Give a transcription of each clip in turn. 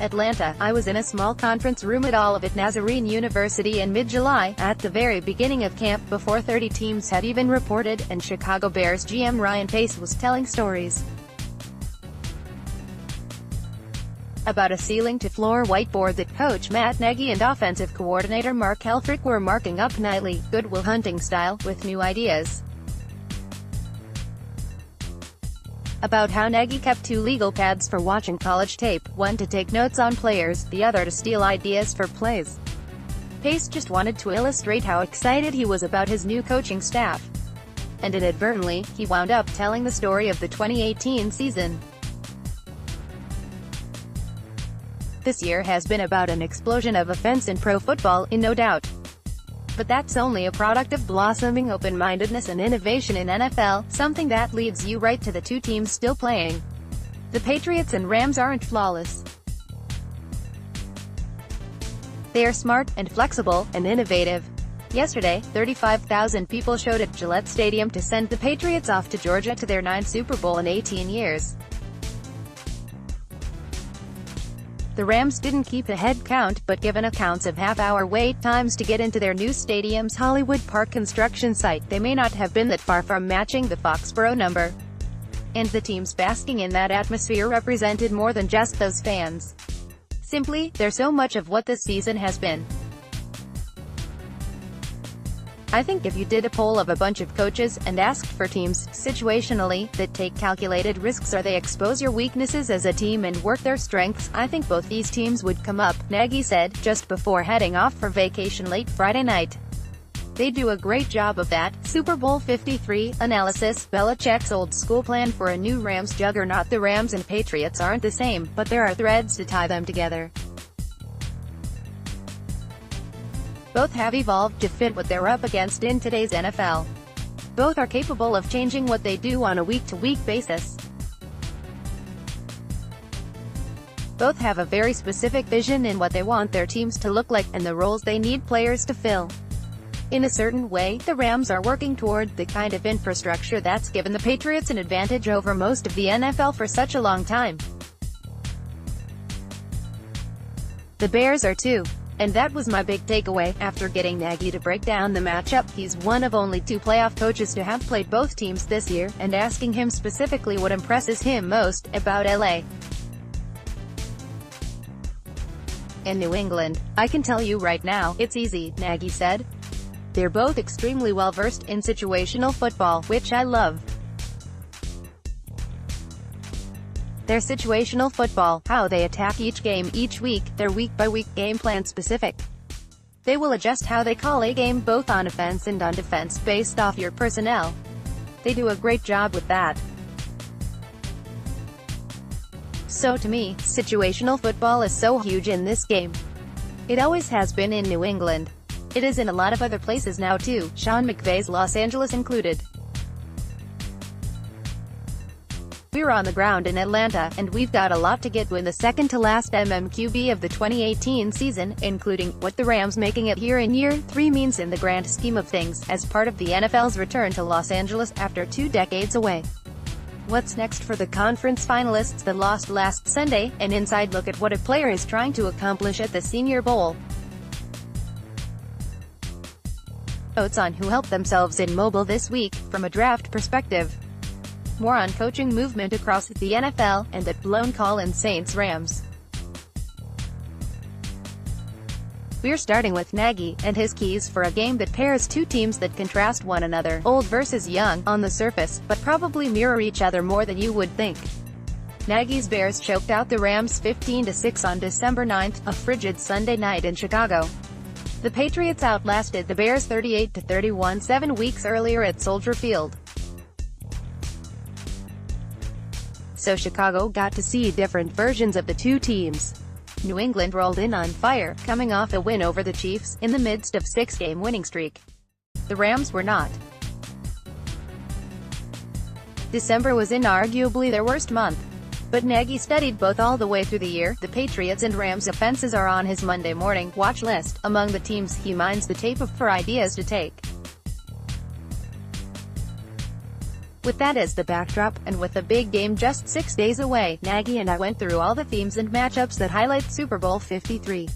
Atlanta. I was in a small conference room at Olivet Nazarene University in mid-July, at the very beginning of camp, before 30 teams had even reported, and Chicago Bears GM Ryan Pace was telling stories about a ceiling-to-floor whiteboard that coach Matt Nagy and offensive coordinator Mark Helfrich were marking up nightly, Good Will Hunting style, with new ideas about how Nagy kept two legal pads for watching college tape, one to take notes on players, the other to steal ideas for plays. Pace just wanted to illustrate how excited he was about his new coaching staff. And inadvertently, he wound up telling the story of the 2018 season. This year has been about an explosion of offense in pro football, in no doubt. But that's only a product of blossoming open-mindedness and innovation in NFL, something that leads you right to the two teams still playing. The Patriots and Rams aren't flawless. They are smart, and flexible, and innovative. Yesterday, 35,000 people showed at Gillette Stadium to send the Patriots off to Georgia to their 9th Super Bowl in 18 years. The Rams didn't keep a head count, but given accounts of half-hour wait times to get into their new stadium's Hollywood Park construction site, they may not have been that far from matching the Foxborough number. And the teams basking in that atmosphere represented more than just those fans. Simply, they're so much of what this season has been. I think if you did a poll of a bunch of coaches, and asked for teams, situationally, that take calculated risks or they expose your weaknesses as a team and work their strengths, I think both these teams would come up, Nagy said, just before heading off for vacation late Friday night. They do a great job of that. Super Bowl 53, analysis, Belichick's old-school plan for a new Rams juggernaut. The Rams and Patriots aren't the same, but there are threads to tie them together. Both have evolved to fit what they're up against in today's NFL. Both are capable of changing what they do on a week-to-week basis. Both have a very specific vision in what they want their teams to look like, and the roles they need players to fill. In a certain way, the Rams are working toward the kind of infrastructure that's given the Patriots an advantage over most of the NFL for such a long time. The Bears are too. And that was my big takeaway, after getting Nagy to break down the matchup. He's one of only two playoff coaches to have played both teams this year, and asking him specifically what impresses him most about LA and New England. I can tell you right now, it's easy, Nagy said. They're both extremely well-versed in situational football, which I love. Their situational football, how they attack each game each week, their week-by-week game plan specific. They will adjust how they call a game both on offense and on defense based off your personnel. They do a great job with that. So to me, situational football is so huge in this game. It always has been in New England. It is in a lot of other places now too, Sean McVay's Los Angeles included. We're on the ground in Atlanta, and we've got a lot to get to in the second-to-last MMQB of the 2018 season, including what the Rams making it here in year 3 means in the grand scheme of things, as part of the NFL's return to Los Angeles after 2 decades away. What's next for the conference finalists that lost last Sunday? An inside look at what a player is trying to accomplish at the Senior Bowl. Notes on who helped themselves in mobile this week, from a draft perspective. More on coaching movement across the NFL, and that blown call in Saints-Rams. We're starting with Nagy, and his keys for a game that pairs two teams that contrast one another, old versus young, on the surface, but probably mirror each other more than you would think. Nagy's Bears choked out the Rams 15-6 on December 9, a frigid Sunday night in Chicago. The Patriots outlasted the Bears 38-31 7 weeks earlier at Soldier Field. So Chicago got to see different versions of the two teams. New England rolled in on fire, coming off a win over the Chiefs, in the midst of a 6-game winning streak. The Rams were not. December was inarguably their worst month. But Nagy studied both all the way through the year. The Patriots and Rams offenses are on his Monday morning watch list. Among the teams he mines the tape of for ideas to take. With that as the backdrop, and with the big game just 6 days away, Nagy and I went through all the themes and matchups that highlight Super Bowl 53.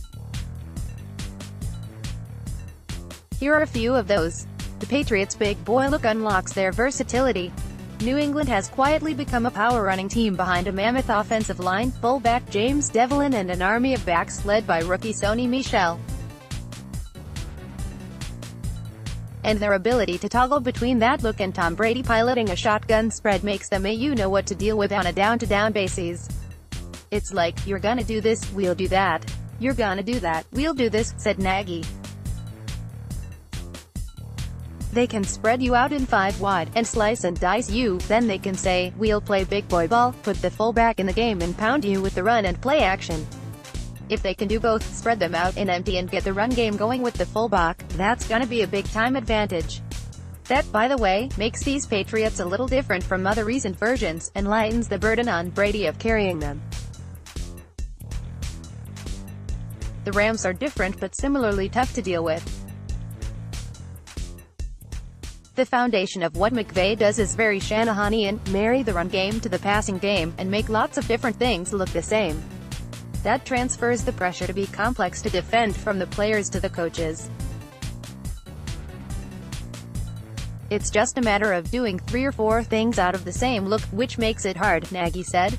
Here are a few of those. The Patriots' big boy look unlocks their versatility. New England has quietly become a power-running team behind a mammoth offensive line, fullback James Devlin and an army of backs led by rookie Sony Michel. And their ability to toggle between that look and Tom Brady piloting a shotgun spread makes them a you-know-what to deal with on a down-to-down basis. It's like, you're gonna do this, we'll do that. You're gonna do that, we'll do this, said Nagy. They can spread you out in 5 wide, and slice and dice you, then they can say, we'll play big boy ball, put the fullback in the game and pound you with the run and play action. If they can do both, spread them out in empty and get the run game going with the fullback, that's gonna be a big-time advantage. That, by the way, makes these Patriots a little different from other recent versions, and lightens the burden on Brady of carrying them. The Rams are different but similarly tough to deal with. The foundation of what McVay does is very Shanahanian, marry the run game to the passing game, and make lots of different things look the same. That transfers the pressure to be complex to defend from the players to the coaches. It's just a matter of doing 3 or 4 things out of the same look, which makes it hard, Nagy said.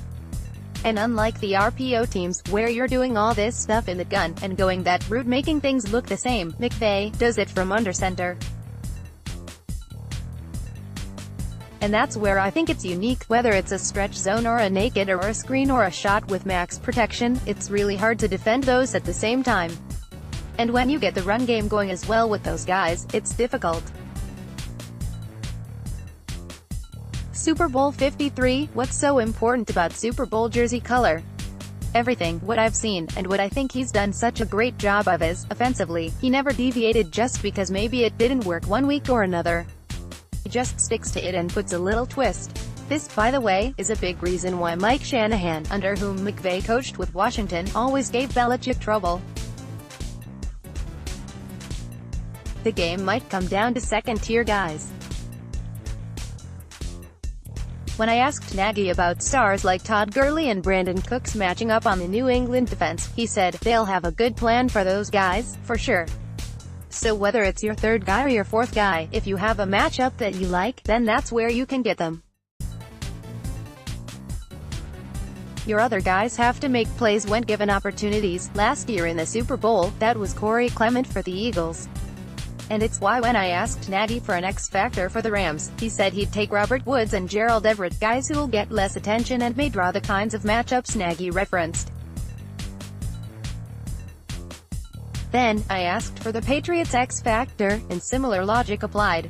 And unlike the RPO teams, where you're doing all this stuff in the gun, and going that route making things look the same, McVay does it from under center. And that's where I think it's unique, whether it's a stretch zone or a naked or a screen or a shot with max protection, it's really hard to defend those at the same time. And when you get the run game going as well with those guys, it's difficult. Super Bowl 53, what's so important about Super Bowl jersey color? Everything, what I've seen, and what I think he's done such a great job of is, offensively, he never deviated just because maybe it didn't work one week or another. He just sticks to it and puts a little twist. This, by the way, is a big reason why Mike Shanahan, under whom McVay coached with Washington, always gave Belichick trouble. The game might come down to second-tier guys. When I asked Nagy about stars like Todd Gurley and Brandon Cooks matching up on the New England defense, he said, they'll have a good plan for those guys, for sure. So whether it's your third guy or your fourth guy, if you have a matchup that you like, then that's where you can get them. Your other guys have to make plays when given opportunities. Last year in the Super Bowl, that was Corey Clement for the Eagles. And it's why when I asked Nagy for an X-factor for the Rams, he said he'd take Robert Woods and Gerald Everett, guys who'll get less attention and may draw the kinds of matchups Nagy referenced. Then, I asked for the Patriots' X-factor, and similar logic applied.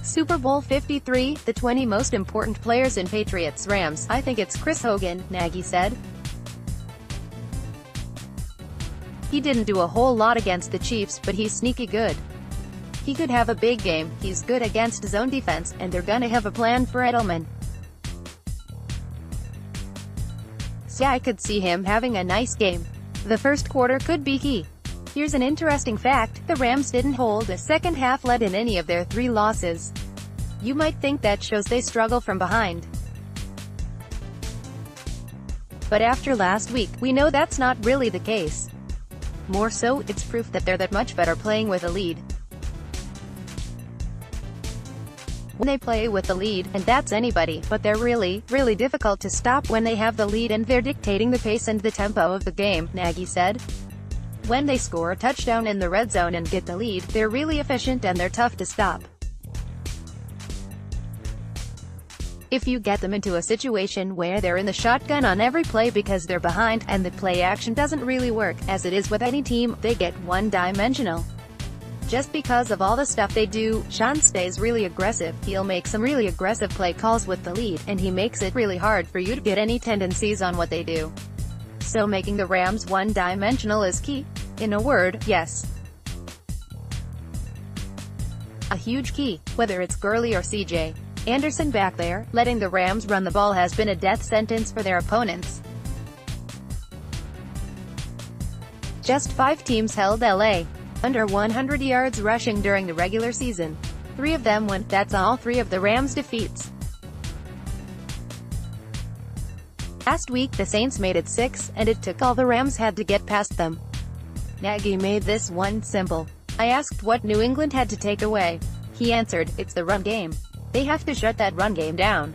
Super Bowl 53, the 20 most important players in Patriots-Rams, I think it's Chris Hogan, Nagy said. He didn't do a whole lot against the Chiefs, but he's sneaky good. He could have a big game, he's good against zone defense, and they're gonna have a plan for Edelman. So I could see him having a nice game. The first quarter could be key. Here's an interesting fact, the Rams didn't hold a second-half lead in any of their 3 losses. You might think that shows they struggle from behind. But after last week, we know that's not really the case. More so, it's proof that they're that much better playing with a lead. When they play with the lead, and that's anybody, but they're really, really difficult to stop when they have the lead and they're dictating the pace and the tempo of the game, Nagy said. When they score a touchdown in the red zone and get the lead, they're really efficient and they're tough to stop. If you get them into a situation where they're in the shotgun on every play because they're behind, and the play action doesn't really work, as it is with any team, they get one-dimensional. Just because of all the stuff they do, Sean stays really aggressive, he'll make some really aggressive play calls with the lead, and he makes it really hard for you to get any tendencies on what they do. So making the Rams one-dimensional is key. In a word, yes. A huge key, whether it's Gurley or CJ Anderson back there, letting the Rams run the ball has been a death sentence for their opponents. Just 5 teams held LA under 100 yards rushing during the regular season. 3 of them won, that's all 3 of the Rams' defeats. Last week the Saints made it 6, and it took all the Rams had to get past them. Nagy made this one simple. I asked what New England had to take away. He answered, it's the run game. They have to shut that run game down.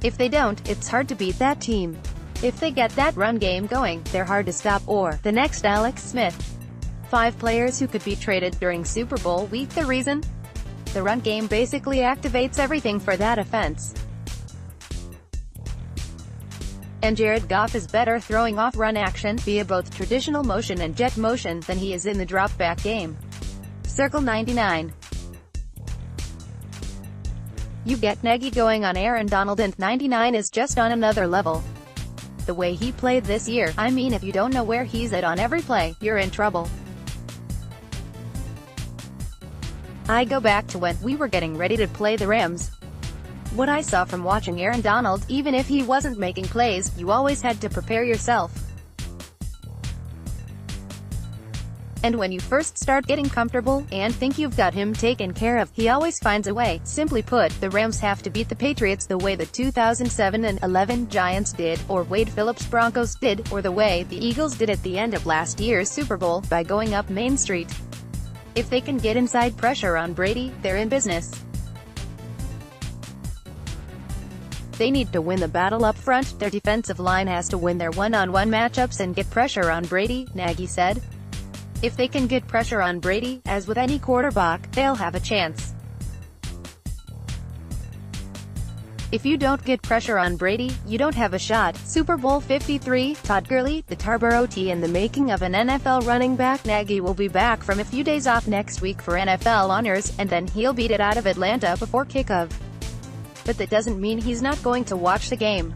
If they don't, it's hard to beat that team. If they get that run game going, they're hard to stop. Or, the next Alex Smith. 5 players who could be traded during Super Bowl week. The reason? The run game basically activates everything for that offense. And Jared Goff is better throwing off run action, via both traditional motion and jet motion, than he is in the drop-back game. Circle 99. You get Nagy going on Aaron Donald, and 99 is just on another level. The way he played this year, I mean, if you don't know where he's at on every play, you're in trouble. I go back to when we were getting ready to play the Rams. What I saw from watching Aaron Donald, even if he wasn't making plays, you always had to prepare yourself. And when you first start getting comfortable, and think you've got him taken care of, he always finds a way. Simply put, the Rams have to beat the Patriots the way the 2007 and 11 Giants did, or Wade Phillips' Broncos did, or the way the Eagles did at the end of last year's Super Bowl, by going up Main Street. If they can get inside pressure on Brady, they're in business. They need to win the battle up front. Their defensive line has to win their one-on-one matchups and get pressure on Brady, Nagy said. If they can get pressure on Brady, as with any quarterback, they'll have a chance. If you don't get pressure on Brady, you don't have a shot. Super Bowl 53, Todd Gurley, the Tarboro T in the making of an NFL running back. Nagy will be back from a few days off next week for NFL honors, and then he'll beat it out of Atlanta before kickoff. But that doesn't mean he's not going to watch the game.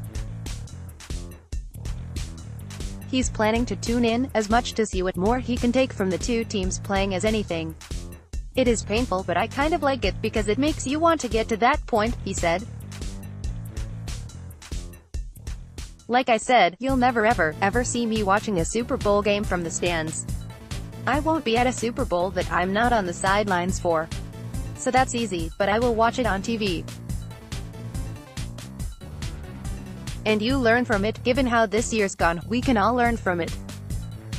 He's planning to tune in, as much to see what more he can take from the two teams playing as anything. It is painful, but I kind of like it because it makes you want to get to that point, he said. Like I said, you'll never ever see me watching a Super Bowl game from the stands. I won't be at a Super Bowl that I'm not on the sidelines for. So that's easy, but I will watch it on TV. And you learn from it. Given how this year's gone, we can all learn from it.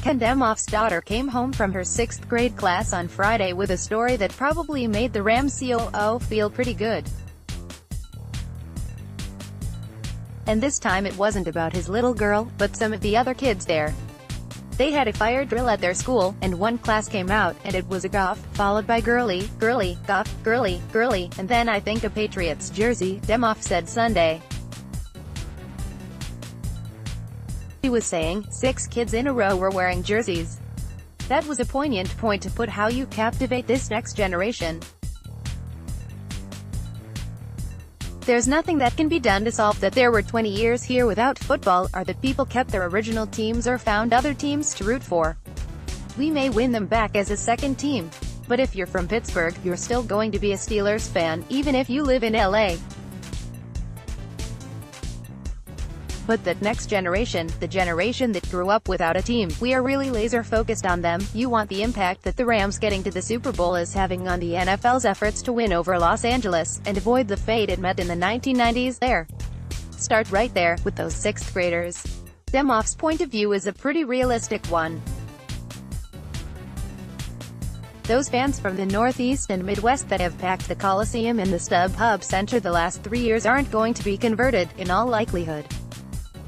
Ken Demoff's daughter came home from her 6th grade class on Friday with a story that probably made the Rams COO feel pretty good. And this time it wasn't about his little girl, but some of the other kids there. They had a fire drill at their school, and one class came out, and it was a Goff, followed by Gurley, Goff, Gurley, and then I think a Patriots jersey, Demoff said Sunday. He was saying, 6 kids in a row were wearing jerseys. That was a poignant point to put how you captivate this next generation. There's nothing that can be done to solve that. There were 20 years here without football, or that people kept their original teams or found other teams to root for. We may win them back as a second team. But if you're from Pittsburgh, you're still going to be a Steelers fan, even if you live in LA. But that next generation, the generation that grew up without a team, we are really laser focused on them. You want the impact that the Rams getting to the Super Bowl is having on the NFL's efforts to win over Los Angeles, and avoid the fate it met in the 1990s there. Start right there, with those 6th graders. Demoff's point of view is a pretty realistic one. Those fans from the Northeast and Midwest that have packed the Coliseum and the StubHub Center the last 3 years aren't going to be converted, in all likelihood.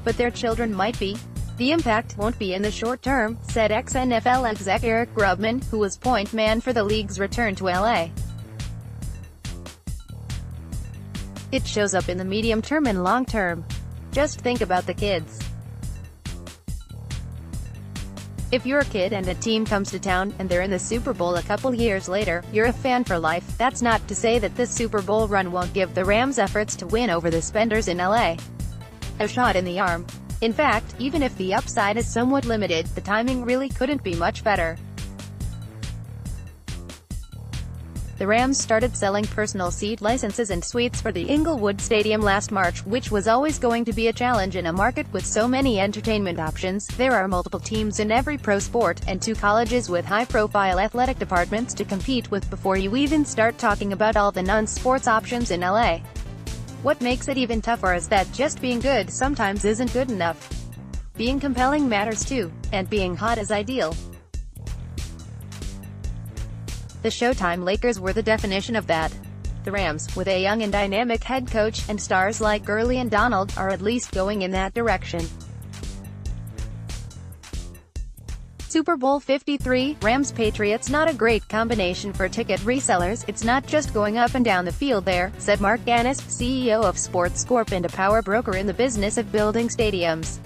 But their children might be. The impact won't be in the short term, said ex-NFL exec Eric Grubman, who was point man for the league's return to LA. It shows up in the medium term and long term. Just think about the kids. If you're a kid and a team comes to town, and they're in the Super Bowl a couple years later, you're a fan for life. That's not to say that this Super Bowl run won't give the Rams' efforts to win over the Spenders in LA a shot in the arm. In fact, even if the upside is somewhat limited, the timing really couldn't be much better. The Rams started selling personal seat licenses and suites for the Inglewood Stadium last March, which was always going to be a challenge in a market with so many entertainment options. There are multiple teams in every pro sport, and 2 colleges with high-profile athletic departments to compete with before you even start talking about all the non-sports options in LA. What makes it even tougher is that just being good sometimes isn't good enough. Being compelling matters too, and being hot is ideal. The Showtime Lakers were the definition of that. The Rams, with a young and dynamic head coach, and stars like Gurley and Donald, are at least going in that direction. Super Bowl 53, Rams-Patriots not a great combination for ticket resellers. It's not just going up and down the field there, said Mark Nagy, CEO of Sports Corp and a power broker in the business of building stadiums.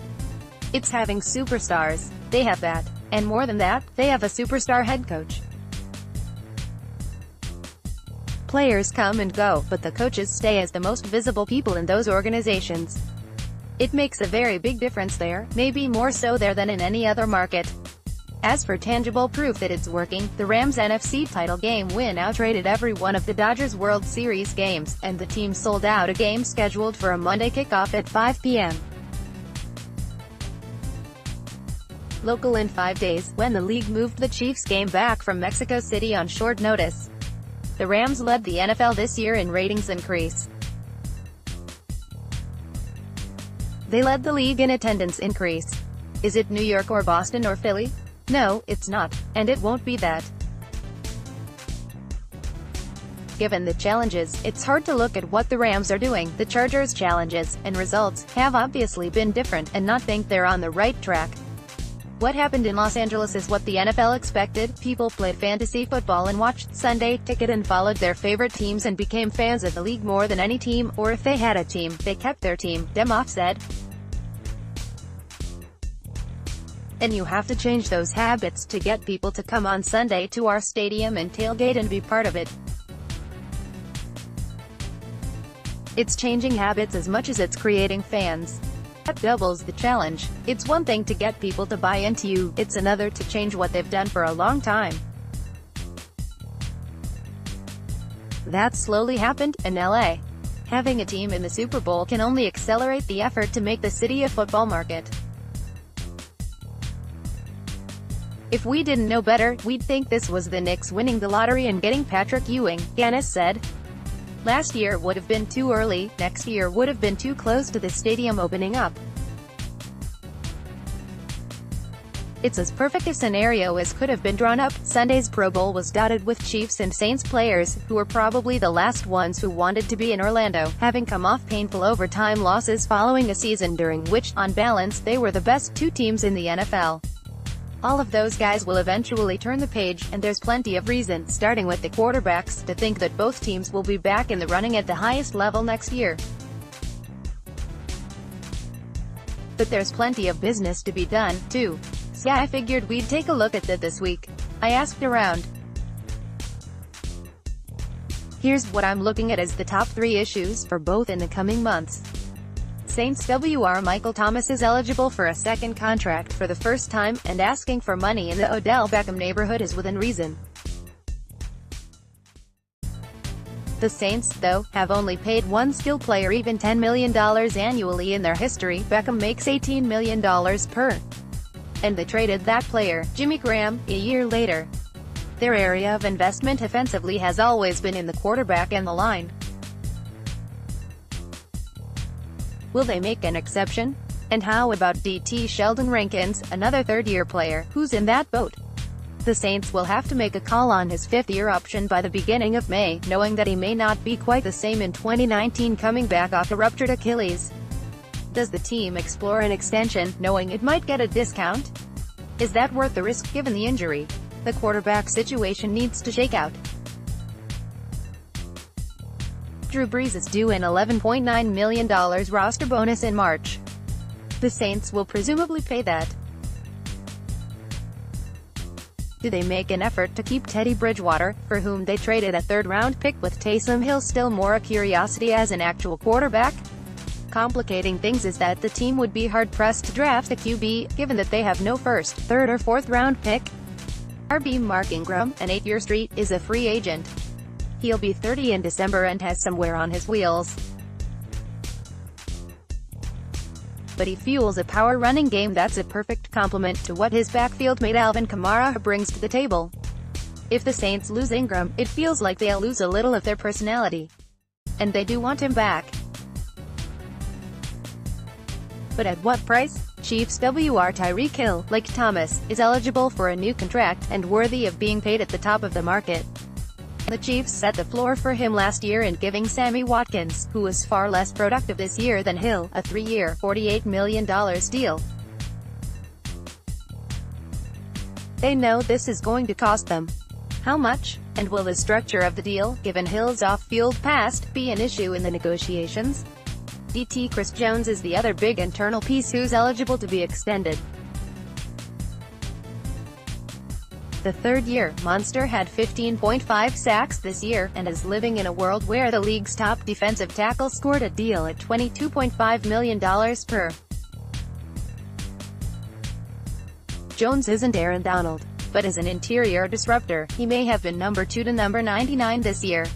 It's having superstars. They have that. And more than that, they have a superstar head coach. Players come and go, but the coaches stay as the most visible people in those organizations. It makes a very big difference there, maybe more so there than in any other market. As for tangible proof that it's working, the Rams' NFC title game win outrated every one of the Dodgers' World Series games, and the team sold out a game scheduled for a Monday kickoff at 5 p.m. local in 5 days, when the league moved the Chiefs game back from Mexico City on short notice. The Rams led the NFL this year in ratings increase. They led the league in attendance increase. Is it New York or Boston or Philly? No, it's not, and it won't be that. Given the challenges, it's hard to look at what the Rams are doing. The Chargers' challenges and results have obviously been different, and not think they're on the right track. What happened in Los Angeles is what the NFL expected. People played fantasy football and watched Sunday Ticket and followed their favorite teams and became fans of the league more than any team, or if they had a team, they kept their team, Demoff said. And you have to change those habits to get people to come on Sunday to our stadium and tailgate and be part of it. It's changing habits as much as it's creating fans. That doubles the challenge. It's one thing to get people to buy into you, it's another to change what they've done for a long time. That slowly happened in LA. Having a team in the Super Bowl can only accelerate the effort to make the city a football market. If we didn't know better, we'd think this was the Knicks winning the lottery and getting Patrick Ewing, Ganis said. Last year would have been too early, next year would have been too close to the stadium opening up. It's as perfect a scenario as could have been drawn up. Sunday's Pro Bowl was dotted with Chiefs and Saints players, who were probably the last ones who wanted to be in Orlando, having come off painful overtime losses following a season during which, on balance, they were the best two teams in the NFL. All of those guys will eventually turn the page, and there's plenty of reason, starting with the quarterbacks, to think that both teams will be back in the running at the highest level next year. But there's plenty of business to be done, too. So yeah, I figured we'd take a look at that this week. I asked around. Here's what I'm looking at as the top 3 issues for both in the coming months. Saints WR Michael Thomas is eligible for a second contract for the first time, and asking for money in the Odell Beckham neighborhood is within reason. The Saints, though, have only paid one skill player even $10 million annually in their history. Beckham makes $18 million per. And they traded that player, Jimmy Graham, a year later. Their area of investment offensively has always been in the quarterback and the line. Will they make an exception? And how about DT Sheldon Rankins, another third-year player, who's in that boat? The Saints will have to make a call on his fifth-year option by the beginning of May, knowing that he may not be quite the same in 2019 coming back off a ruptured Achilles. Does the team explore an extension, knowing it might get a discount? Is that worth the risk given the injury? The quarterback situation needs to shake out. Drew Brees is due an $11.9 million roster bonus in March. The Saints will presumably pay that. Do they make an effort to keep Teddy Bridgewater, for whom they traded a third-round pick with Taysom Hill still more a curiosity as an actual quarterback? Complicating things is that the team would be hard-pressed to draft a QB, given that they have no first, third or fourth-round pick. RB Mark Ingram, an 8-year street, is a free agent. He'll be 30 in December and has some wear on his wheels. But he fuels a power running game that's a perfect complement to what his backfield mate Alvin Kamara brings to the table. If the Saints lose Ingram, it feels like they'll lose a little of their personality. And they do want him back. But at what price? Chiefs WR Tyreek Hill, like Thomas, is eligible for a new contract, and worthy of being paid at the top of the market. The Chiefs set the floor for him last year in giving Sammy Watkins, who was far less productive this year than Hill, a 3-year, $48 million deal. They know this is going to cost them. How much? And will the structure of the deal, given Hill's off-field past, be an issue in the negotiations? DT Chris Jones is the other big internal piece who's eligible to be extended. The third-year monster had 15.5 sacks this year, and is living in a world where the league's top defensive tackle scored a deal at $22.5 million per. Jones isn't Aaron Donald, but as an interior disruptor, he may have been number 2 to number 99 this year.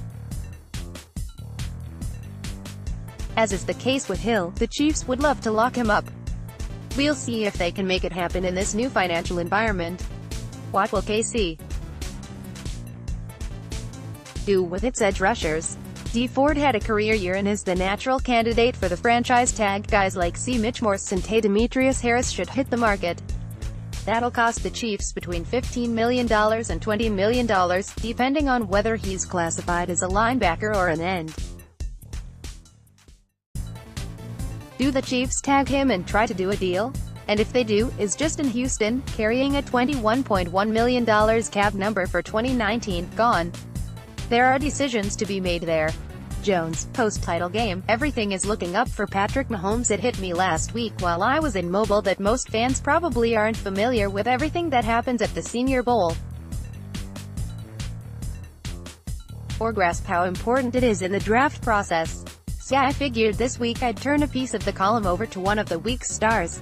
As is the case with Hill, the Chiefs would love to lock him up. We'll see if they can make it happen in this new financial environment. What will KC do with its edge rushers? D. Ford had a career year and is the natural candidate for the franchise tag. Guys like C. Mitch Morse and Demetrius Harris should hit the market. That'll cost the Chiefs between $15 million and $20 million, depending on whether he's classified as a linebacker or an end. Do the Chiefs tag him and try to do a deal? And if they do, is Justin Houston, carrying a $21.1 million cap number for 2019, gone? There are decisions to be made there. Jones, post-title game, everything is looking up for Patrick Mahomes. It hit me last week while I was in Mobile that most fans probably aren't familiar with everything that happens at the Senior Bowl, or grasp how important it is in the draft process. So I figured this week I'd turn a piece of the column over to one of the week's stars.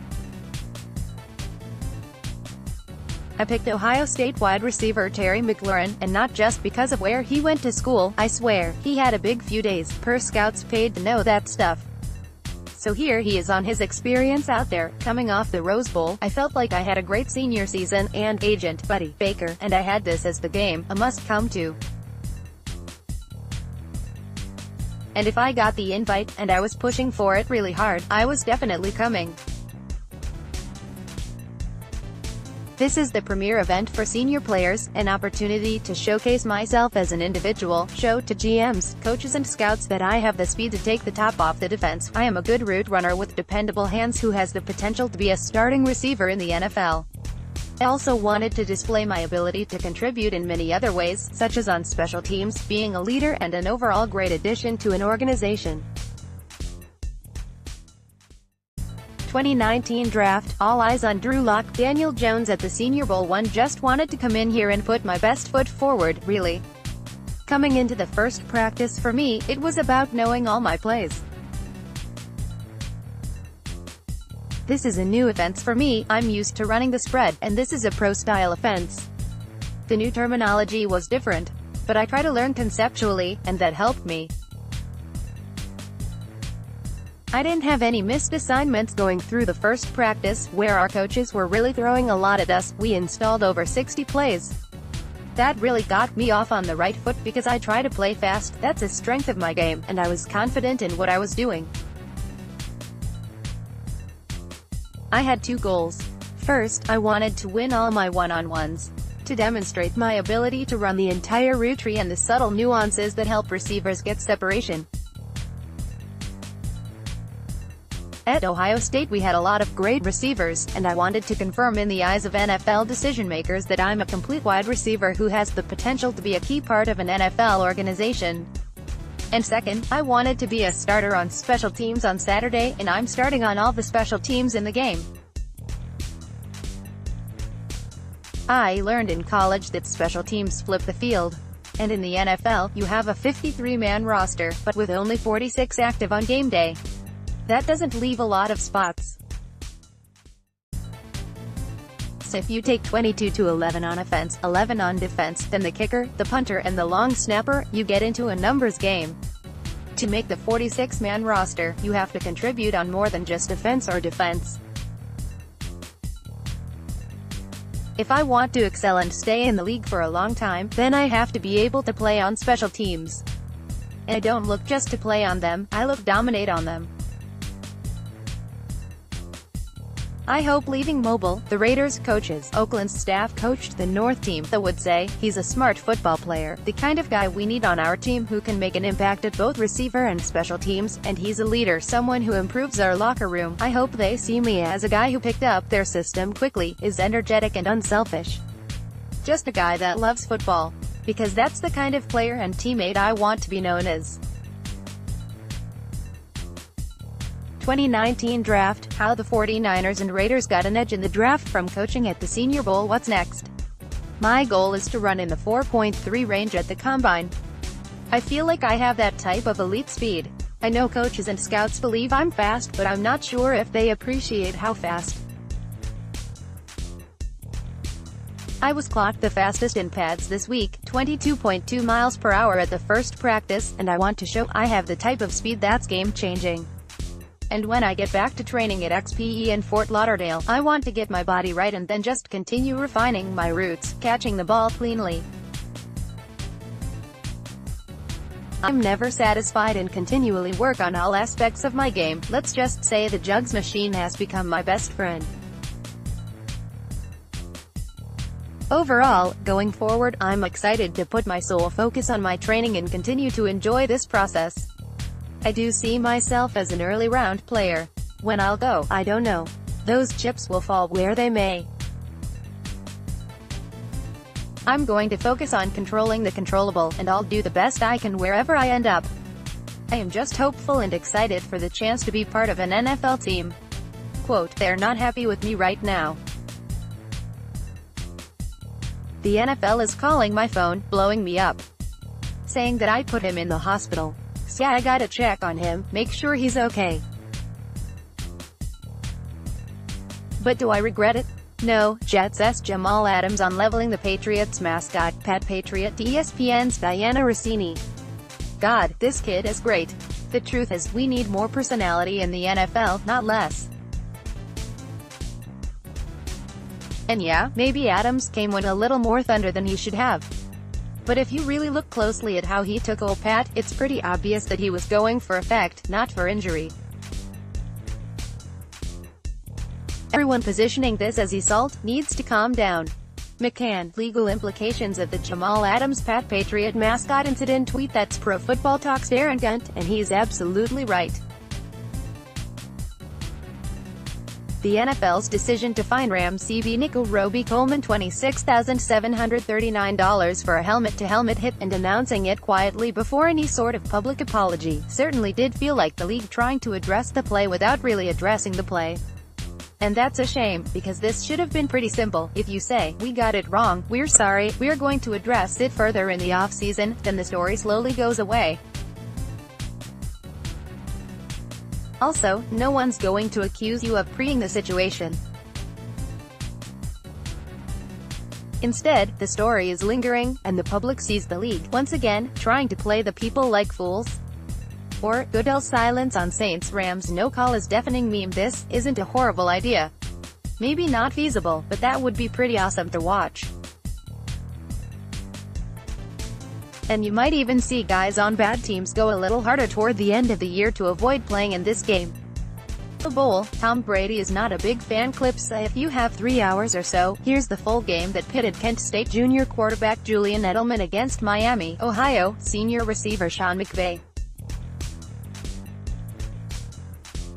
I picked Ohio State wide receiver Terry McLaurin, and not just because of where he went to school. I swear, he had a big few days, per scouts paid to know that stuff. So here he is on his experience out there, coming off the Rose Bowl. I felt like I had a great senior season, and agent, Buddy Baker, and I had this as the game, a must-come to. And if I got the invite, and I was pushing for it really hard, I was definitely coming. This is the premier event for senior players, an opportunity to showcase myself as an individual, show to GMs, coaches and scouts that I have the speed to take the top off the defense. I am a good route runner with dependable hands who has the potential to be a starting receiver in the NFL. I also wanted to display my ability to contribute in many other ways, such as on special teams, being a leader and an overall great addition to an organization. 2019 draft, all eyes on Drew Lock. Daniel Jones at the Senior Bowl. One just wanted to come in here and put my best foot forward, really. Coming into the first practice for me, it was about knowing all my plays. This is a new offense for me. I'm used to running the spread, and this is a pro-style offense. The new terminology was different, but I try to learn conceptually, and that helped me. I didn't have any missed assignments going through the first practice, where our coaches were really throwing a lot at us. We installed over 60 plays. That really got me off on the right foot because I try to play fast. That's a strength of my game, and I was confident in what I was doing. I had two goals. First, I wanted to win all my one-on-ones, to demonstrate my ability to run the entire route tree and the subtle nuances that help receivers get separation. At Ohio State we had a lot of great receivers, and I wanted to confirm in the eyes of NFL decision-makers that I'm a complete wide receiver who has the potential to be a key part of an NFL organization. And second, I wanted to be a starter on special teams on Saturday, and I'm starting on all the special teams in the game. I learned in college that special teams flip the field. And in the NFL, you have a 53-man roster, but with only 46 active on game day. That doesn't leave a lot of spots. So if you take 22-11 on offense, 11 on defense, then the kicker, the punter and the long snapper, you get into a numbers game. To make the 46-man roster, you have to contribute on more than just offense or defense. If I want to excel and stay in the league for a long time, then I have to be able to play on special teams. And I don't look just to play on them, I look dominate on them. I hope leaving mobile. The Raiders coaches. Oakland's staff coached the North team. They would say, he's a smart football player, the kind of guy we need on our team who can make an impact at both receiver and special teams, and he's a leader, someone who improves our locker room. I hope they see me as a guy who picked up their system quickly, is energetic and unselfish. Just a guy that loves football. Because that's the kind of player and teammate I want to be known as. 2019 Draft, how the 49ers and Raiders got an edge in the draft from coaching at the Senior Bowl. What's next? My goal is to run in the 4.3 range at the Combine. I feel like I have that type of elite speed. I know coaches and scouts believe I'm fast, but I'm not sure if they appreciate how fast. I was clocked the fastest in pads this week, 22.2 miles per hour at the first practice, and I want to show I have the type of speed that's game-changing. And when I get back to training at XPE in Fort Lauderdale, I want to get my body right and then just continue refining my routes, catching the ball cleanly. I'm never satisfied and continually work on all aspects of my game. Let's just say the jugs machine has become my best friend. Overall, going forward, I'm excited to put my sole focus on my training and continue to enjoy this process. I do see myself as an early round player. When I'll go, I don't know. Those chips will fall where they may. I'm going to focus on controlling the controllable, and I'll do the best I can wherever I end up. I am just hopeful and excited for the chance to be part of an NFL team. Quote, they're not happy with me right now. The NFL is calling my phone, blowing me up, saying that I put him in the hospital. So yeah, I gotta check on him, make sure he's okay. But do I regret it? No. Jets' Jamal Adams on leveling the Patriots mascot, Pat Patriot, to ESPN's Diana Rossini. God, this kid is great. The truth is, we need more personality in the NFL, not less. And yeah, maybe Adams came with a little more thunder than he should have. But if you really look closely at how he took old Pat, it's pretty obvious that he was going for effect, not for injury. Everyone positioning this as assault needs to calm down. McCann, legal implications of the Jamal Adams Pat Patriot mascot incident tweet. That's Pro Football Talk's Darren Gunt, and he's absolutely right. The NFL's decision to fine Rams CB nickel Roby Coleman $26,739 for a helmet-to-helmet hit, and announcing it quietly before any sort of public apology, certainly did feel like the league trying to address the play without really addressing the play. And that's a shame, because this should have been pretty simple. If you say, we got it wrong, we're sorry, we're going to address it further in the off-season, then the story slowly goes away. Also, no one's going to accuse you of preing the situation. Instead, the story is lingering, and the public sees the league, once again, trying to play the people like fools. Or, Goodell silence on Saints-Rams no call is deafening meme. This isn't a horrible idea. Maybe not feasible, but that would be pretty awesome to watch. And you might even see guys on bad teams go a little harder toward the end of the year to avoid playing in this game. The Bowl, Tom Brady is not a big fan. Clips. If you have 3 hours or so, here's the full game that pitted Kent State junior quarterback Julian Edelman against Miami, Ohio, senior receiver Sean McVay.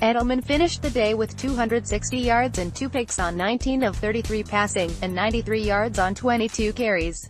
Edelman finished the day with 260 yards and 2 picks on 19 of 33 passing, and 93 yards on 22 carries.